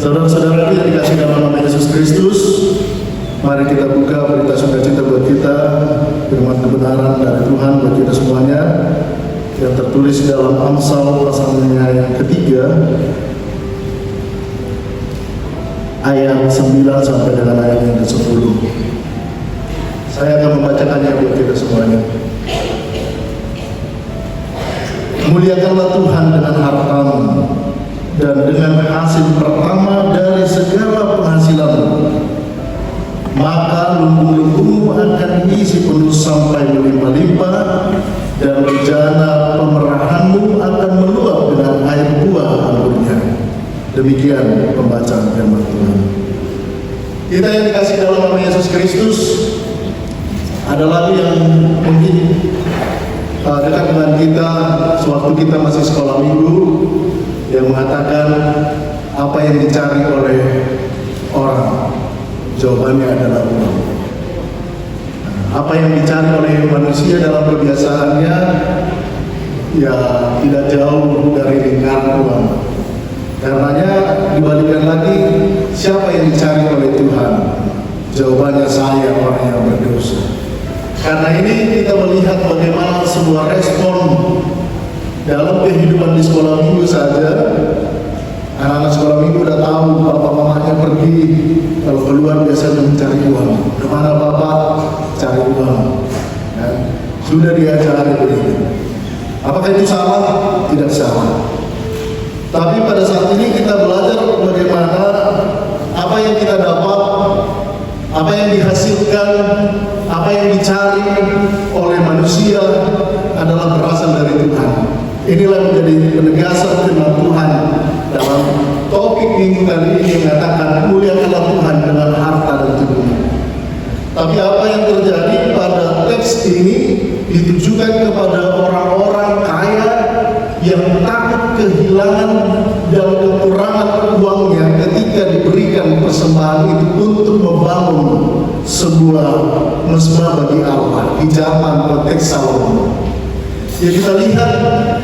Saudara-saudara yang dikasih dalam nama Yesus Kristus, mari kita buka berita sukacita buat kita, firman kebenaran dari Tuhan buat kita semuanya, yang tertulis dalam Amsal pasalnya yang ketiga, ayat 9 sampai dengan ayat yang ke-10. Saya akan membacakannya buat kita semuanya. Muliakanlah Tuhan dengan hartamu dan dengan hasil pertama dari segala penghasilanmu, maka lumbung-lumbungmu akan diisi penuh sampai melimpah-limpah, dan bejana pemerahanmu akan meluap dengan air buah anggurnya. Demikian pembacaan firman Tuhan. Kita yang dikasih dalam nama Yesus Kristus, ada lagu yang mungkin dekat dengan kita sewaktu kita masih sekolah minggu, yang mengatakan apa yang dicari oleh orang, jawabannya adalah uang. Apa yang dicari oleh manusia dalam kebiasaannya, ya tidak jauh dari lingkaran uang. Karenanya dibalikkan lagi, siapa yang dicari oleh Tuhan? Jawabannya saya, orang yang berdosa. Karena ini kita melihat bagaimana sebuah respon dalam kehidupan di sekolah minggu saja. Anak-anak sekolah minggu udah tahu bapak mamanya pergi, kalau keluar biasanya mencari uang. Kemana bapak? Cari uang. Ya. Sudah diajari begitu. Apakah itu salah? Tidak salah. Tapi pada saat ini kita belajar bagaimana apa yang kita dapat, apa yang dihasilkan, apa yang dicari oleh manusia adalah berasal dari Tuhan. Inilah menjadi penegasan firman Tuhan dalam topik minggu kali ini, mengatakan muliakanlah Tuhan dengan harta dan tubuhmu. Tapi apa yang terjadi pada teks ini ditujukan kepada orang-orang kaya yang takut kehilangan dan kekurangan uangnya ketika diberikan persembahan itu untuk membangun sebuah mesbah bagi Allah di zaman konteks Salomo. Ya, kita lihat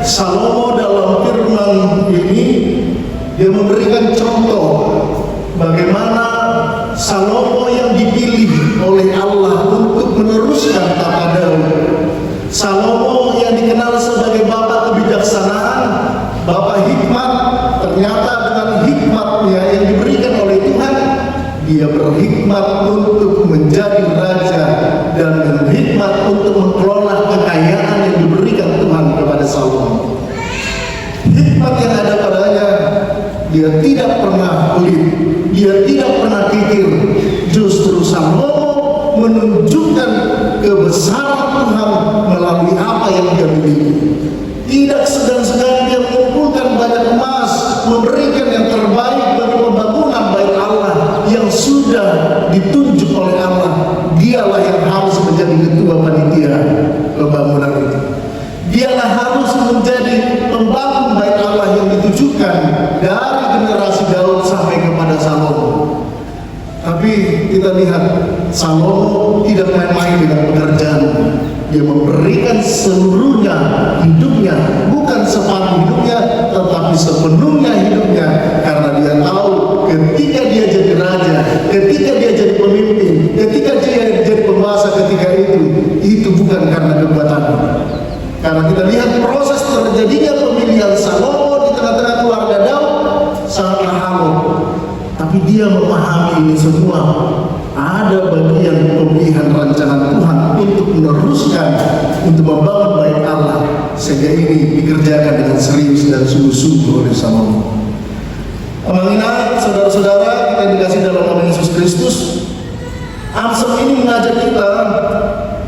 Salomo dalam firman ini, dia memberikan contoh bagaimana Salomo yang dipilih oleh Allah untuk meneruskan tata Daud. Salomo yang dikenal sebagai bapak kebijaksanaan, bapak hikmat, ternyata dengan hikmatnya yang diberikan oleh Tuhan, dia berhikmat untuk menjadi raja dan berhikmat untuk mengelola kekayaan yang diberikan Tuhan kepada Salomo. Hikmat yang ada padanya, dia tidak pernah pelit, dia tidak pernah kikir. Justru Salomo menunjukkan kebesaran Tuhan melalui apa yang dia miliki. Tidak segan-segan dia mengumpulkan banyak emas, memberikan yang terbaik bagi pembangunan bait Allah yang sudah ditunjuk oleh Allah. Dialah yang harus menjadi ketua panitia pembangunan itu. Dialah harus menjadi pembangun bait Allah yang ditujukan dari generasi Daud sampai kepada Salomo. Tapi kita lihat Salomo tidak main-main dengan pekerjaan. Dia memberikan seluruhnya hidupnya, bukan separuh hidupnya, tetapi sepenuhnya hidupnya, karena dia tahu ketika dia jadi raja, ketika dia jadi pemimpin, ketika dia jadi penguasa, ketika itu bukan karena kekuatannya. Karena kita lihat proses terjadinya pemilihan Salomo di tengah-tengah keluarga Daud sangatlah halus. Tapi dia memahami ini semua. Ada bagian pemilihan rancangan Tuhan untuk meneruskan, untuk membangun bait Allah, sehingga ini dikerjakan dengan serius dan sungguh-sungguh oleh Salomo. Mengingat saudara-saudara kita dikasih dalam nama Yesus Kristus, Amsal ini mengajak kita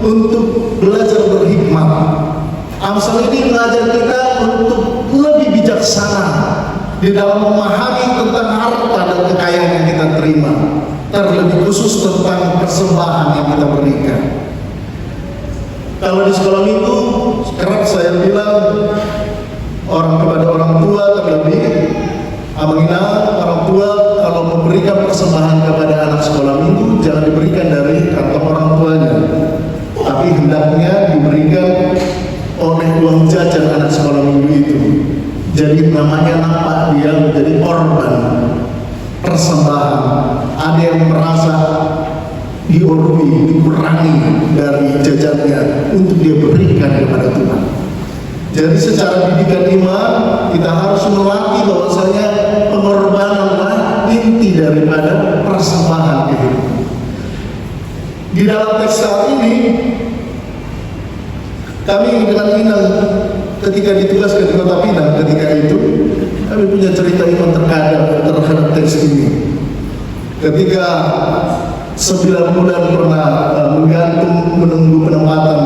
untuk belajar berhikmat. Amsal ini mengajak kita untuk lebih bijaksana di dalam memahami tentang harta dan kekayaan yang kita terima, terlebih khusus tentang persembahan yang kita berikan. Kalau di sekolah minggu kerap saya bilang orang kepada orang tua, terlebih mengingat orang tua kalau memberikan persembahan kepada anak sekolah minggu jangan diberikan dari kantong orang tuanya, tapi hendaknya diberikan oleh uang jajan anak sekolah minggu itu. Jadi namanya nampak dia menjadi korban persembahan, ada yang merasa dikurangi dari jajannya untuk dia berikan kepada Tuhan. Jadi secara didikan iman kita harus melatih bahwasanya pengorbananlah inti daripada persembahan kehidupan. Di dalam teks saat ini kami dengan Inang ketika ditugaskan di Kota Pinang, ketika itu kami punya cerita iman terhadap teks ini. Ketika 9 bulan pernah menggantung menunggu penempatan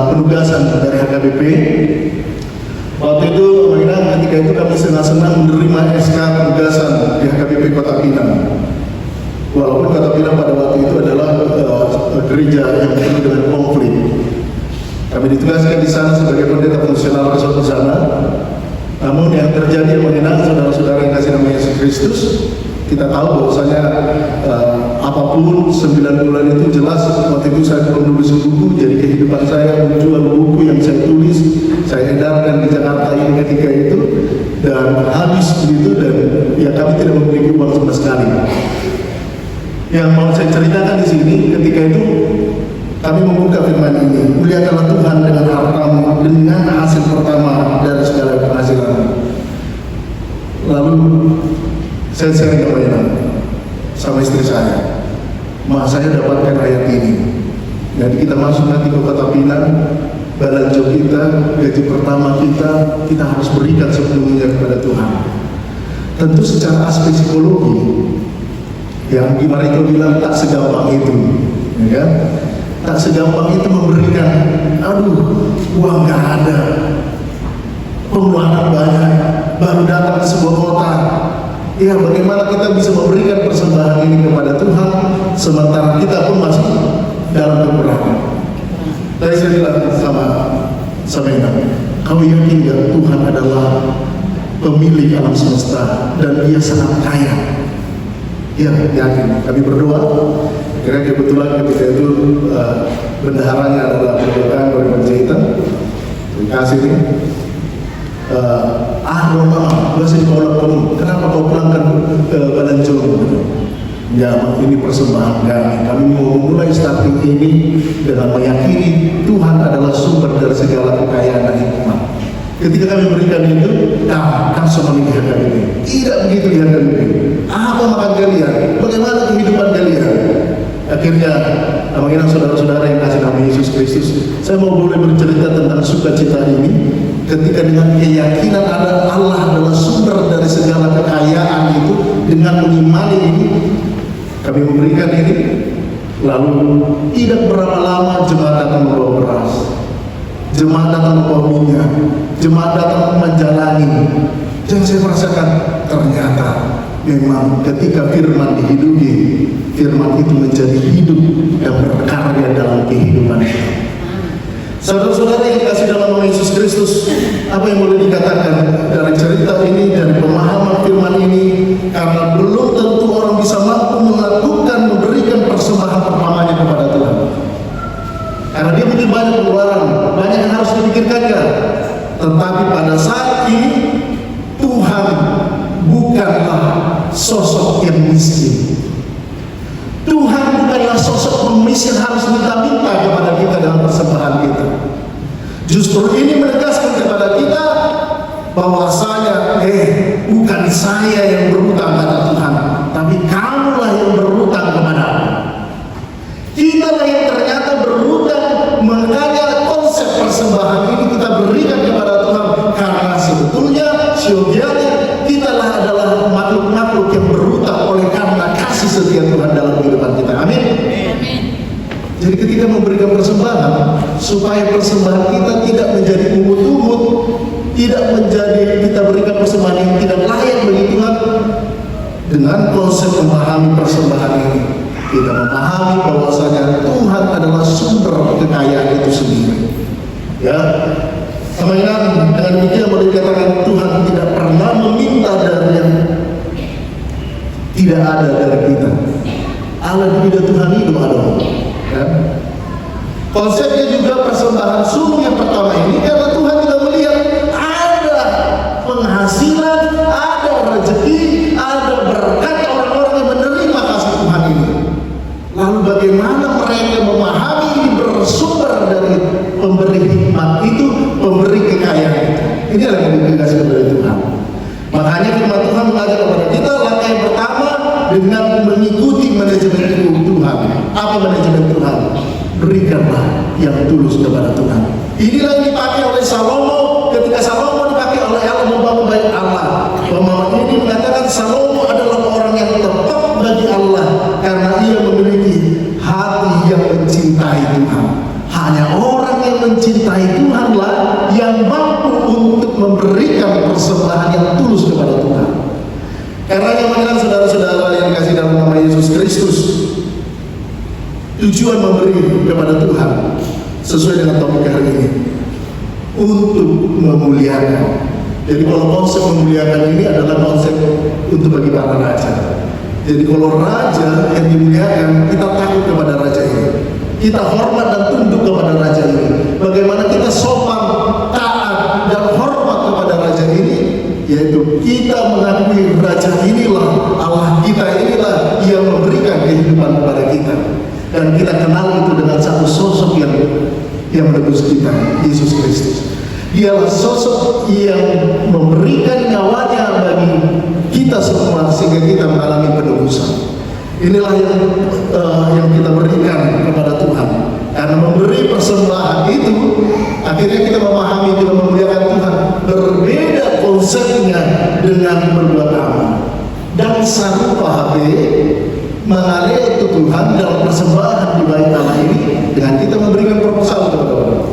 penugasan dari HKBP. Waktu itu Inang ketika itu kami senang-senang menerima SK penugasan di HKBP Kota Pinang. Walaupun Kota Pinang pada waktu itu adalah gereja yang penuh dengan konflik. Kami ditugaskan di sana sebagai pendeta fungsional resort di sana. Namun yang terjadi mengenai saudara-saudara yang kasih nama Yesus Kristus, kita tahu bahwasanya apapun 9 bulan itu jelas waktu itu saya menulis buku, jadi kehidupan saya menjual buku yang saya tulis, saya edarkan di Jakarta ini ketika itu, dan habis begitu, dan ya kami tidak memiliki uang sama sekali. Yang mau saya ceritakan di sini, ketika itu kami membuka firman ini, muliakanlah Tuhan dengan hartamu, dengan hasil pertama dari segala penghasilan. Lalu saya sharing sama istri saya, saya dapatkan ayat ini. Jadi kita masuk nanti ke Kota Pinang, belanja kita, gaji pertama kita harus berikan sebelumnya kepada Tuhan. Tentu secara aspek psikologi, yang gimana itu bilang tak segampang itu, ya. Tak segampang itu memberikan, uang gak ada, pengeluaran banyak, baru datang ke sebuah kota. Ya, bagaimana kita bisa memberikan persembahan ini kepada Tuhan sementara kita pun masih dalam kekurangan. Tadi saya bilang sama Inang, kau yakin gak Tuhan adalah pemilik alam semesta dan Dia sangat kaya? Ya, yakin. Kami berdoa. Karena kebetulan ketika itu bendaharanya adalah Pendeta Bari Panjaitan. Terima kasih nih. Mama, masih kolak kamu. Kenapa kau pulangkan ke Balanjong? Ya, ini persembahan kami. Kami mau memulai starting ini dengan meyakini Tuhan adalah sumber dari segala kekayaan dan hikmat. Ketika kami berikan itu, kau semua lihat kami. Tidak begitu lihat kami. Apa makan kalian? Bagaimana kehidupan kalian? Akhirnya, mengingat saudara-saudara yang kasih nama Yesus Kristus, saya mau boleh bercerita tentang sukacita ini. Ketika dengan keyakinan ada Allah adalah sumber dari segala kekayaan itu, dengan mengimani ini, kami memberikan ini. Lalu tidak berapa lama jemaat datang membawa beras, jemaat datang membawa minyak, jemaat datang menjalani. Dan saya merasakan ternyata memang ketika firman dihidupi, firman itu menjadi hidup dan berkarya dalam kehidupan kita. Saudara-saudara yang dikasih dalam nama Yesus Kristus, apa yang boleh dikatakan dari cerita ini, dari pemahaman firman ini? Karena belum tentu orang bisa mampu melakukan, memberikan persembahan pertamanya kepada Tuhan. Karena dia butuh banyak pengeluaran, banyak yang harus dipikirkannya. Tetapi pada saat ini Tuhan bukanlah sosok yang miskin. Tuhan bukanlah sosok pemiskin harus minta-minta kepada kita dalam persembahan kita. Justru ini menegaskan kepada kita bahwasanya bukan saya yang berutang kata Tuhan, tapi kamulah yang berutang kepada aku. Kita lah yang ternyata berutang. Makanya konsep persembahan ini kita berikan kepada Tuhan, karena sebetulnya siogianya kita lah adalah makhluk-makhluk yang berutang oleh karena kasih setia Tuhan dalam kehidupan kita. Amin. Jadi ketika memberikan persembahan, supaya persembahan kita tidak menjadi umut-umut, tidak menjadi kita berikan persembahan yang tidak layak bagi Tuhan, dengan konsep memahami persembahan ini, kita memahami bahwasanya Tuhan adalah sumber kekayaan itu sendiri. Ya, teman-teman, dengan demikian boleh dikatakan Tuhan tidak pernah meminta dari yang tidak ada dari kita. Allah tidak Tuhan hidup ada. Ya. Konsepnya juga persembahan sungguh yang pertama ini karena Tuhan tidak melihat ada penghasilan, ada rezeki, ada berkat orang dengan mengikuti manajemen Tuhan. Apa manajemen Tuhan? Berikanlah yang tulus kepada Tuhan. Inilah yang dipakai oleh Salomo ketika Salomo dipakai oleh Allah membangun bait Allah. Pemahaman ini mengatakan Salomo adalah orang yang tepat bagi Allah karena ia memiliki hati yang mencintai Tuhan. Hanya orang yang mencintai Tuhanlah yang mampu untuk memberikan persembahan yang tulus kepada Tuhan. Karena yang mengenal saudara-saudara yang dikasih dalam nama Yesus Kristus, tujuan memberi kepada Tuhan sesuai dengan topik hari ini untuk memuliakan. Jadi kalau konsep memuliakan ini adalah konsep untuk bagi para raja. Jadi kalau raja yang dimuliakan, kita takut kepada raja ini, kita hormat dan tunduk kepada raja ini. Bagaimana kita sopan, taat dan hormat kepada raja ini, yaitu kita mengakui raja inilah Allah kita, inilah yang memberikan kehidupan kepada kita, dan kita kenal itu dengan satu sosok yang menebus kita, Yesus Kristus. Dialah sosok yang memberikan nyawanya bagi kita semua sehingga kita mengalami penebusan. Inilah yang kita berikan kepada Tuhan. Karena memberi persembahan itu, akhirnya kita memahami, kita memuliakan Tuhan. Berbeda konsepnya dengan berbuat amal. Dan sarupa mengalir untuk Tuhan dalam persembahan di bait Allah ini dengan kita memberikan proposal kepada Allah.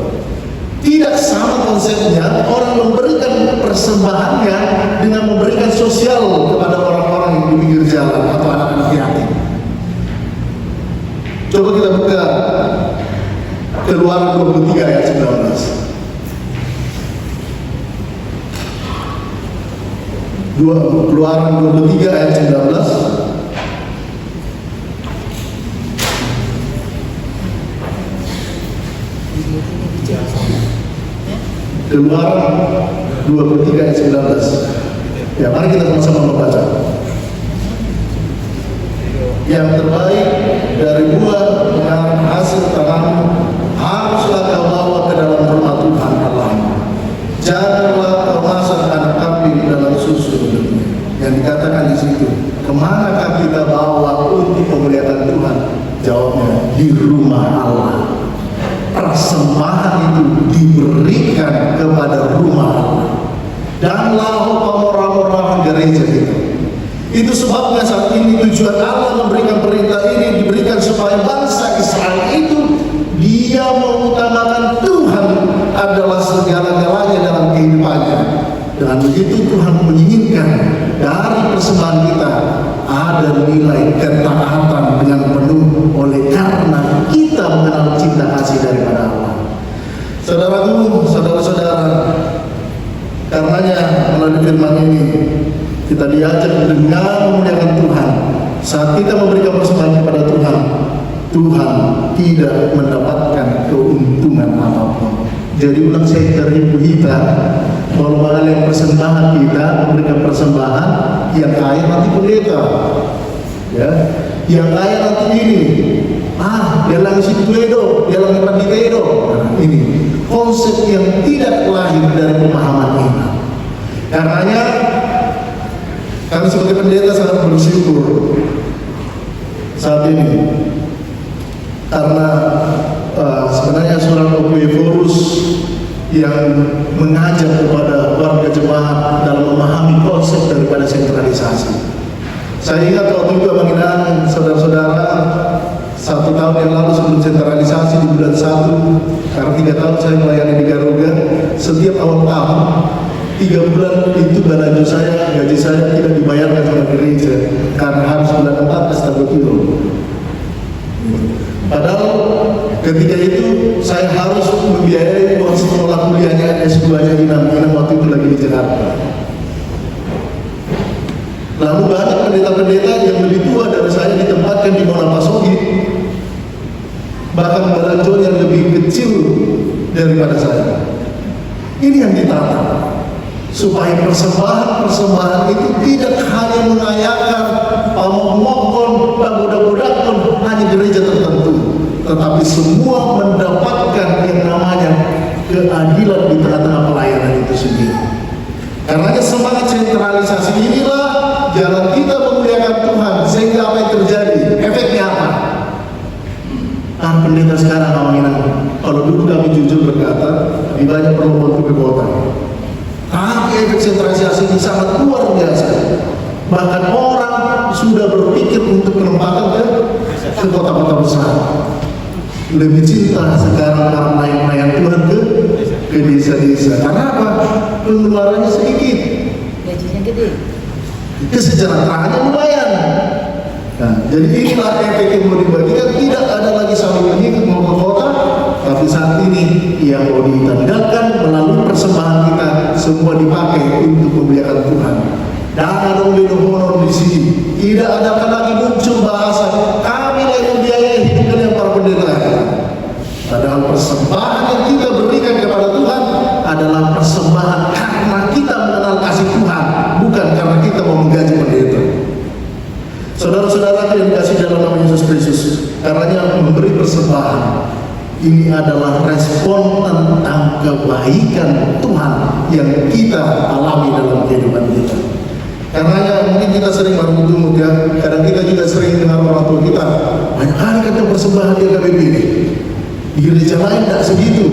Tidak sama konsepnya orang memberikan persembahannya dengan memberikan sosial kepada orang-orang yang di pinggir jalan atau anak-anak yatim. Coba kita buka Keluaran 23 ayat 19. Keluaran 23 ayat 19. Keluaran 23 ayat 19. Ya, mari kita sama-sama membaca. Yang terbaik dari buah pengaruh hasil tanganmu haruslah kau bawa ke dalam rumah Tuhan Allahmu. Janganlah kau masak anak kambing dalam susu. Yang dikatakan di situ, kemanakah kita bawa untuk memuliakan Tuhan? Jawabnya, di rumah Allah. Persembahan itu diberikan kepada rumah Allah dan lahu pamorah-morah gereja kita. Itu sebabnya saat ini tujuan Allah memberikan perintah ini diberikan supaya bangsa Israel itu dia mengutamakan Tuhan adalah segala-galanya dalam kehidupannya. Dengan begitu Tuhan menginginkan dari persembahan kita ada nilai ketaatan dengan penuh oleh karena kita mengenal cinta kasih daripada Allah. Saudaraku, saudara-saudara, karenanya melalui firman ini kita diajak dengan memuliakan Tuhan. Saat kita memberikan persembahan kepada Tuhan, Tuhan tidak mendapatkan keuntungan apapun. Jadi ulang saya dari kita, kalau mengalami persembahan kita memberikan persembahan yang kaya nanti pendeta, ya, yang kaya nanti ini, dia lang si Tuedo, dia lang Panditedo. Nah, ini konsep yang tidak lahir dari pemahaman ini. Karenanya kami sebagai pendeta sangat bersyukur saat ini karena sebenarnya seorang Opeforus yang mengajak kepada warga jemaat dalam memahami konsep daripada sentralisasi. Saya ingat waktu itu mengingat saudara-saudara 1 tahun yang lalu sebelum sentralisasi di bulan 1, karena 3 tahun saya melayani di Garuda, setiap awal tahun 3 bulan itu belanja saya, gaji saya tidak dibayarkan sama gereja karena harus bulan 4 astagfirullah. Padahal ketika itu saya harus membiayai uang sekolah kuliahnya S2-nya Inam waktu itu lagi di Jakarta. Lalu banyak pendeta-pendeta yang lebih tua dari saya ditempatkan di Monapasogi, bahkan balanjon yang lebih kecil daripada saya. Ini yang ditata supaya persembahan itu tidak hanya mengayakan pamong-mongkon, pagoda-godakon hanya gereja tertentu, tetapi semua mendapatkan yang namanya keadilan di tengah-tengah pelayanan itu sendiri. Karenanya semangat sentralisasi inilah jalan kita memuliakan Tuhan, sehingga sekarang aminan. Kalau dulu kami jujur berkata, lebih banyak perlu untuk ke kota. Tapi efek sentralisasi ini sangat luar biasa. Bahkan orang sudah berpikir untuk penempatan ke kota-kota besar. Lebih cinta sekarang karena pelayan Tuhan ke desa-desa. Karena apa? Pengeluarannya sedikit, gajinya gede, kesejahteraannya lumayan. Nah, jadi inilah efek yang mau dibagikan. Tidak ada lagi saling mengikut mau ke kota, tapi saat ini yang mau ditandalkan melalui persembahan kita semua dipakai untuk memuliakan Tuhan. Jangan oleh honor di sini. Tidak ada lagi muncul bahasa kami yang membiayai hidup kalian para pendeta. Padahal persembahan yang kita berikan kepada Tuhan adalah persembahan karena kita mengenal kasih Tuhan, bukan karena kita mau menggaji pendeta. Saudara-saudara yang dikasih dalam nama Yesus Kristus, karenanya memberi persembahan ini adalah respon tentang kebaikan Tuhan yang kita alami dalam kehidupan kita. Karenanya mungkin kita sering bermutut ya, kadang kita juga sering dengar orang tua kita banyak kali kata persembahan di KBP ini. Di gereja lain tidak segitu,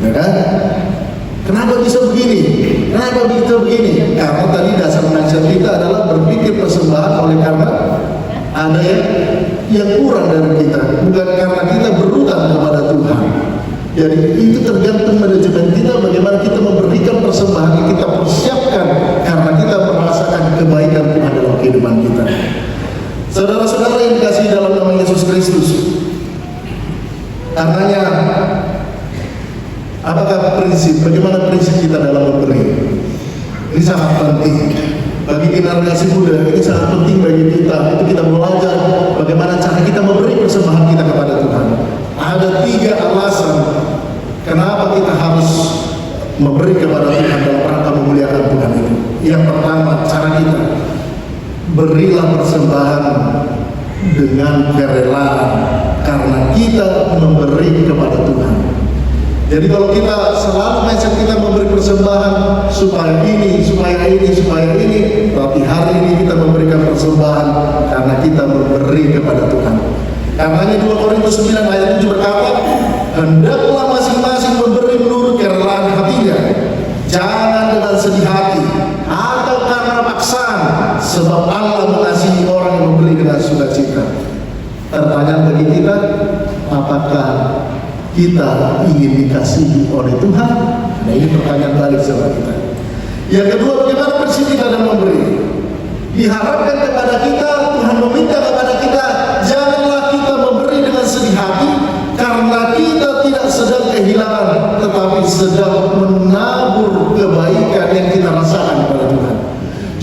ya kan? Kenapa bisa begini? Kenapa bisa begini? Karena tadi dasar mindset kita adalah berpikir persembahan oleh karena ada yang kurang dari kita, bukan karena kita berutang kepada Tuhan. Jadi itu tergantung manajemen kita bagaimana kita memberikan persembahan yang kita persiapkan karena kita merasakan kebaikan Tuhan dalam kehidupan kita. Saudara-saudara yang dikasihi dalam nama Yesus Kristus, karenanya apakah bagaimana prinsip kita dalam memberi? Ini sangat penting bagi generasi muda, ini sangat penting bagi kita. Itu kita belajar bagaimana cara kita memberi persembahan kita kepada Tuhan. Ada 3 alasan kenapa kita harus memberi kepada Tuhan dalam rangka memuliakan Tuhan itu. Yang pertama, cara kita berilah persembahan dengan kerelaan karena kita memberi kepada Tuhan. Jadi kalau kita selalu mindset kita memberi persembahan supaya ini, tapi hari ini kita memberikan persembahan karena kita memberi kepada Tuhan. Karenanya 2 Korintus 9 ayat 7 berkata, hendaklah masing-masing memberi menurut kerelaan hatinya, jangan dengan sedih hati atau karena paksaan, sebab Allah mengasihi orang yang memberi dengan sukacita. Pertanyaan bagi kita, apakah kita ingin dikasihi oleh Tuhan? Nah, ini pertanyaan balik sama kita. Yang kedua, bagaimana prinsip kita dalam memberi? Diharapkan kepada kita, Tuhan meminta kepada kita, janganlah kita memberi dengan sedih hati karena kita tidak sedang kehilangan, tetapi sedang menabur kebaikan yang kita rasakan kepada Tuhan.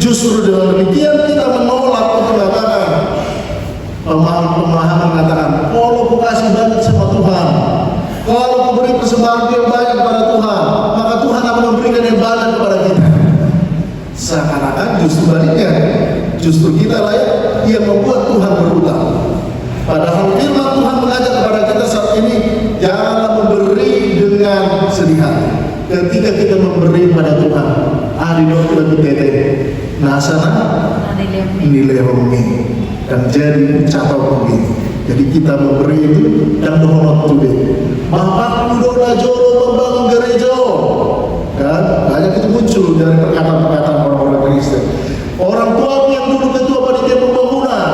Justru dengan demikian kita menolak untuk mengatakan, pemahaman mengatakan, kalau aku kasih banyak sama Tuhan, kalau aku beri persembahan yang banyak kepada Tuhan, maka Tuhan akan memberikan yang banyak kepada kita. Seakan-akan justru baliknya, justru kita lah yang membuat Tuhan berhutang. Padahal firman Tuhan mengajak kepada kita saat ini, janganlah memberi dengan sedih hati. Ketika kita memberi pada Tuhan, adino lebih tete, nasana nilai romi, dan jadi ucapan begini. Jadi kita memberi itu dan dohonot tuh. Bapak udah jolo membangun gereja, kan? Banyak itu muncul dari perkataan-perkataan orang-orang Kristen. Orang tua yang dulu ketua panitia pembangunan,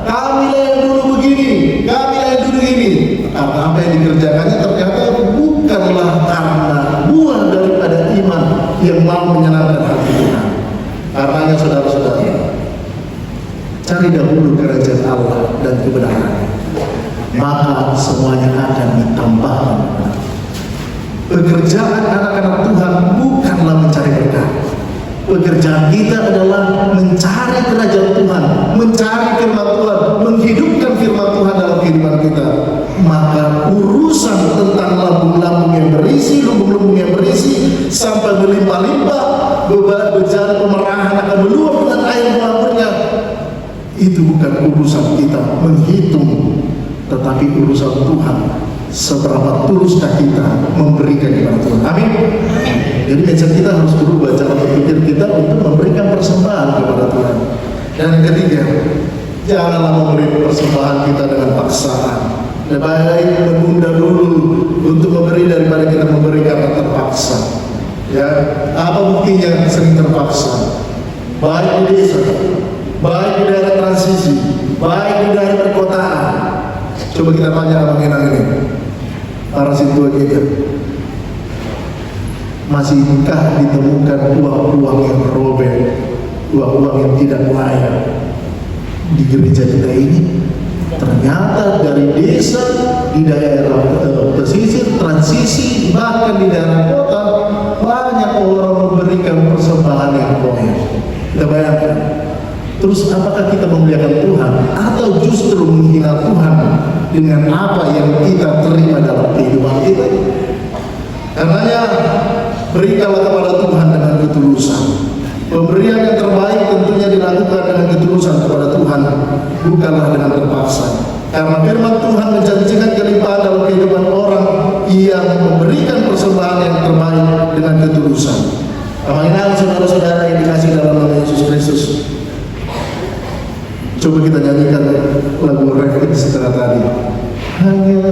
kami lah yang dulu begini, kami lah yang dulu ini. Karena apa yang dikerjakannya ternyata bukanlah karena buah daripada iman yang mau menyenangkan hati Tuhan. Karenanya saudara-saudara, cari dahulu kerajaan Allah dan kebenarannya, maka semuanya akan ditambahkan. Pekerjaan anak-anak Tuhan bukanlah mencari berkat. Pekerjaan kita adalah mencari kerajaan Tuhan, mencari firman Tuhan, menghidupkan firman Tuhan dalam kehidupan kita. Maka urusan tentang lambung-lambung yang berisi, lubung-lubung yang berisi, sampai melimpah-limpah, bejana pemerahan akan meluap dengan air mengalirnya, itu bukan urusan kita menghitung, tetapi urusan Tuhan. Seberapa tuluskah kita memberikan kepada Tuhan? Amin. Jadi mindset kita harus berubah cara berpikir kita untuk memberikan persembahan kepada Tuhan. Dan yang ketiga, janganlah memberi persembahan kita dengan paksaan. Lebih baik menunda dulu untuk memberi daripada kita memberi karena terpaksa. Ya, apa buktinya sering terpaksa? Baik di desa, baik di daerah transisi, baik di daerah perkotaan. Coba kita tanya Abang Enang ini, para sintua kita, masihkah ditemukan uang-uang yang robek, uang-uang yang tidak layak di gereja kita ini? Ternyata dari desa, di daerah pesisir, transisi, bahkan di daerah kota, banyak orang memberikan persembahan yang konyol. Kita bayangkan. Terus apakah kita memuliakan Tuhan atau justru menghina Tuhan dengan apa yang kita terima dalam kehidupan kita? Karenanya berikanlah kepada Tuhan dengan ketulusan. Pemberian yang terbaik tentunya dilakukan dengan ketulusan kepada Tuhan, bukanlah dengan terpaksa. Karena firman Tuhan menjanjikan kelimpahan dalam kehidupan orang yang memberikan persembahan yang terbaik dengan ketulusan. Kemainan saudara-saudara yang dikasih dalam nama Yesus Kristus. Coba kita nyanyikan lagu refleks setelah tadi. Hanya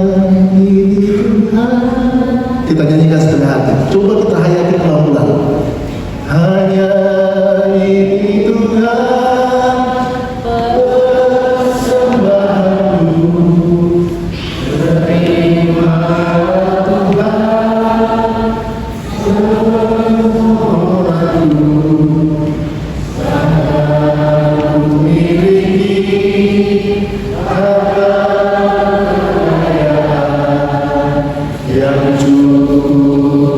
ini Tuhan. Kita nyanyikan setengah hati. Coba kita hayati pelan-pelan. Hanya ini Tuhan, persembahanku, terima Tuhan, semuaku, aku miliki harta kekayaan yang cukup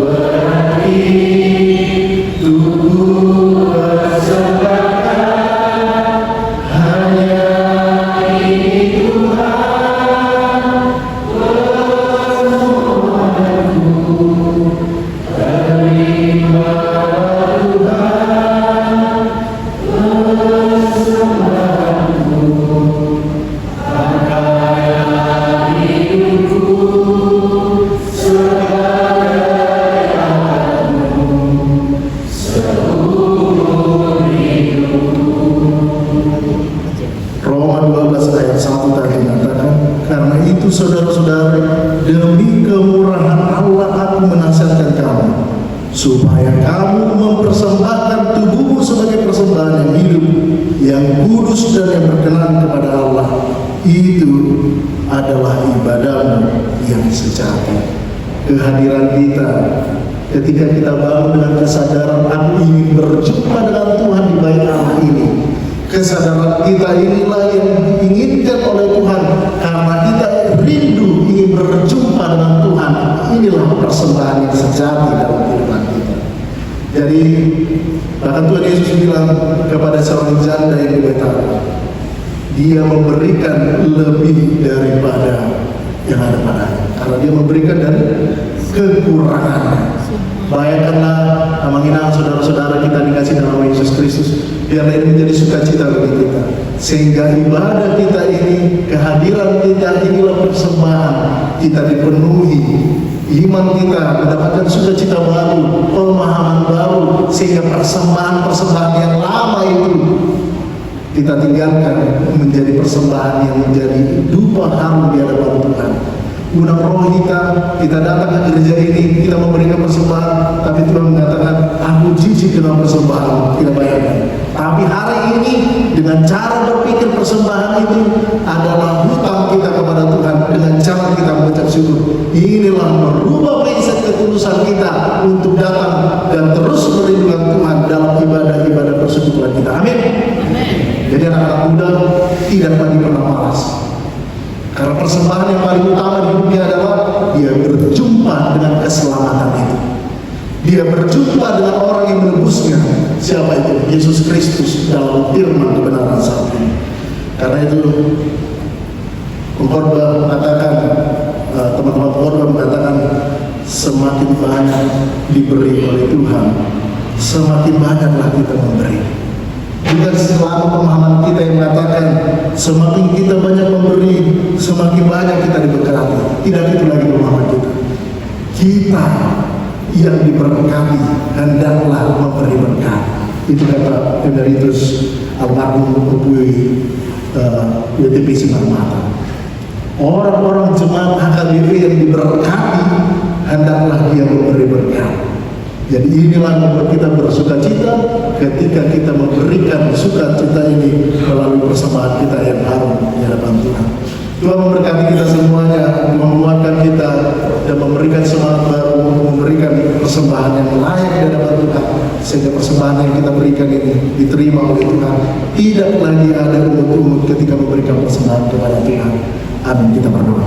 berarti. Saudara-saudara, demi kemurahan Allah aku menasihatkan kamu supaya kamu mempersembahkan tubuhmu sebagai persembahan yang hidup, yang kudus dan yang berkenan kepada Allah. Itu adalah ibadahmu yang sejati. Kehadiran kita ketika kita bangun dengan kesadaran aku ingin berjumpa dengan Tuhan di bait Allah ini. Kesadaran kita inilah yang diinginkan oleh Tuhan karena kita rindu ingin berjumpa dengan Tuhan. Inilah persembahan yang sejati dalam kehidupan kita. Jadi bahkan Tuhan Yesus bilang kepada seorang janda yang dibetal, dia memberikan lebih daripada yang ada padanya, karena dia memberikan dari kekurangan. Bayangkanlah mengingat saudara-saudara kita dikasih dalam Yesus Kristus, biar ini menjadi sukacita bagi kita, sehingga ibadah kita ini, kehadiran kita inilah persembahan kita dipenuhi, iman kita mendapatkan sukacita baru, pemahaman baru, sehingga persembahan yang lama itu kita tinggalkan menjadi persembahan yang menjadi dupa harum di hadapan Tuhan. Guna roh kita datang ke gereja ini, kita memberikan persembahan, tapi Tuhan mengatakan, aku jijik dengan persembahan. Tidak bayangkan. Tapi hari ini dengan cara berpikir persembahan itu adalah hutang kita kepada Tuhan, dengan cara kita mengucap syukur. Inilah merubah mindset ketulusan kita untuk datang dan terus merindukan Tuhan dalam ibadah-ibadah persekutuan kita. Amin. Jadi anak-anak muda tidak lagi pernah malas. Karena persembahan yang paling utama di dunia adalah dia berjumpa dengan keselamatan itu. Dia berjumpa dengan orang yang menebusnya. Siapa itu? Yesus Kristus dalam firman kebenaran saat ini. Karena itu pengkhotbah mengatakan, teman-teman pengkhotbah mengatakan, semakin banyak diberi oleh Tuhan, semakin banyaklah kita memberi. Bukan selalu pemahaman kita yang mengatakan semakin kita banyak memberi, semakin banyak kita diberkati. Tidak itu lagi pemahaman kita. Kita yang diberkati hendaklah memberi berkat. Itu kata Emeritus almarhum Bupui WTP Sinar Mata. orang-orang jemaat HKBP yang diberkati, hendaklah dia memberi berkat. Jadi inilah membuat kita bersuka cita ketika kita memberikan sukacita ini melalui persembahan kita yang harum di hadapan Tuhan. Tuhan memberkati kita semuanya, menguatkan kita dan memberikan semangat baru untuk memberikan persembahan yang layak di hadapan Tuhan, sehingga persembahan yang kita berikan ini diterima oleh Tuhan. Tidak lagi ada umut-umut ketika memberikan persembahan kepada Tuhan. Amin. Kita berdoa.